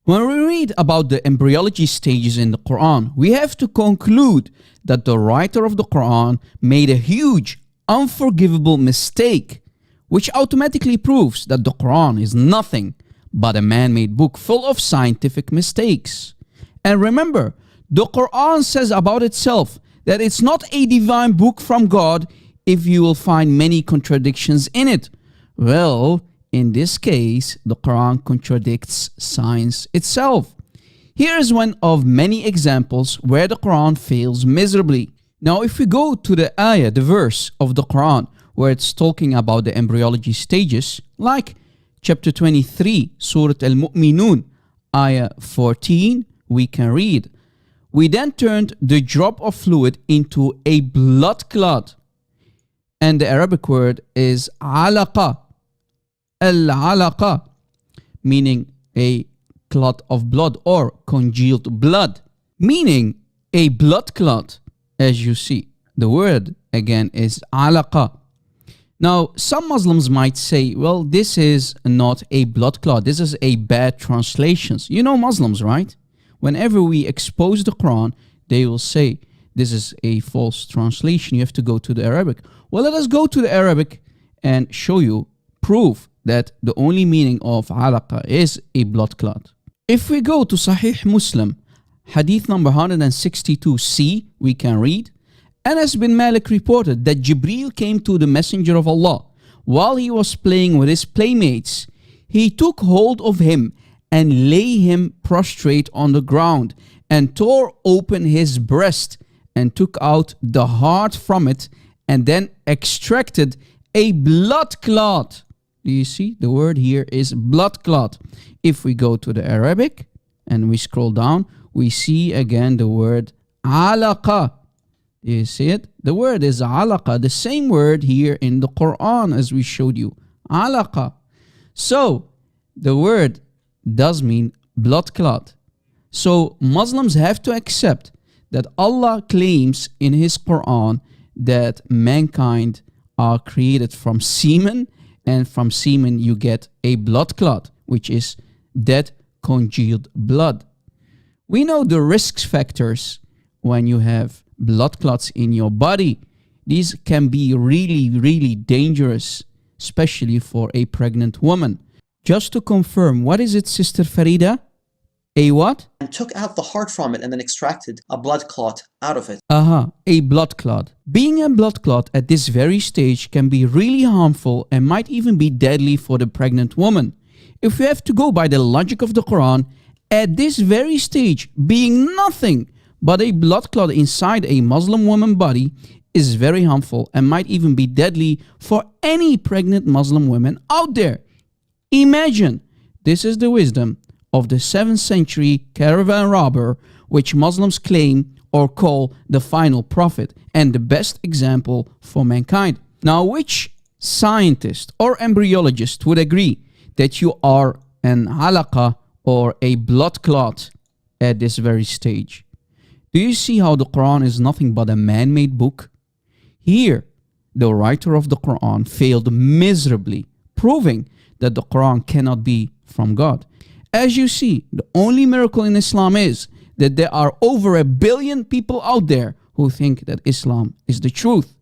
When we read about the embryology stages in the Quran, we have to conclude that the writer of the Quran made a huge, unforgivable mistake, which automatically proves that the Quran is nothing but a man-made book full of scientific mistakes. And remember, the Quran says about itself that it's not a divine book from God if you will find many contradictions in it. Well, in this case, the Quran contradicts science itself. Here is one of many examples where the Quran fails miserably. Now, if we go to the ayah, the verse of the Quran, where it's talking about the embryology stages, like chapter 23, Surah Al-Mu'minun, ayah 14, we can read, "We then turned the drop of fluid into a blood clot." And the Arabic word is alaqa. Al-alaqa, meaning a clot of blood or congealed blood, meaning a blood clot, as you see. The word again is alaqa. Now, some Muslims might say, well, this is not a blood clot. This is a bad translation. You know Muslims, right? Whenever we expose the Quran, they will say, this is a false translation. You have to go to the Arabic. Well, let us go to the Arabic and show you proof that the only meaning of alaqa is a blood clot. If we go to Sahih Muslim, hadith number 162c, we can read, Anas bin Malik reported that Jibreel came to the Messenger of Allah while he was playing with his playmates. He took hold of him and lay him prostrate on the ground and tore open his breast and took out the heart from it and then extracted a blood clot. Do you see? The word here is blood clot. If we go to the Arabic and we scroll down, we see again the word alaqa. Do you see it? The word is alaqa, the same word here in the Quran as we showed you. Alaqa. So, the word does mean blood clot. So, Muslims have to accept that Allah claims in His Quran that mankind are created from semen, and from semen you get a blood clot, which is dead congealed blood. We know the risk factors when you have blood clots in your body. These can be really, really dangerous, especially for a pregnant woman. Just to confirm, what is it, Sister Farida? A what? And took out the heart from it and then extracted a blood clot out of it. A blood clot. Being a blood clot at this very stage can be really harmful and might even be deadly for the pregnant woman. If we have to go by the logic of the Quran, at this very stage, being nothing but a blood clot inside a Muslim woman's body is very harmful and might even be deadly for any pregnant Muslim women out there. Imagine, this is the wisdom of the 7th century caravan robber, which Muslims claim or call the final prophet and the best example for mankind. Now, which scientist or embryologist would agree that you are an alaqa or a blood clot at this very stage? Do you see how the Quran is nothing but a man-made book? Here, the writer of the Quran failed miserably, proving that the Quran cannot be from God. As you see, the only miracle in Islam is that there are over 1 billion people out there who think that Islam is the truth.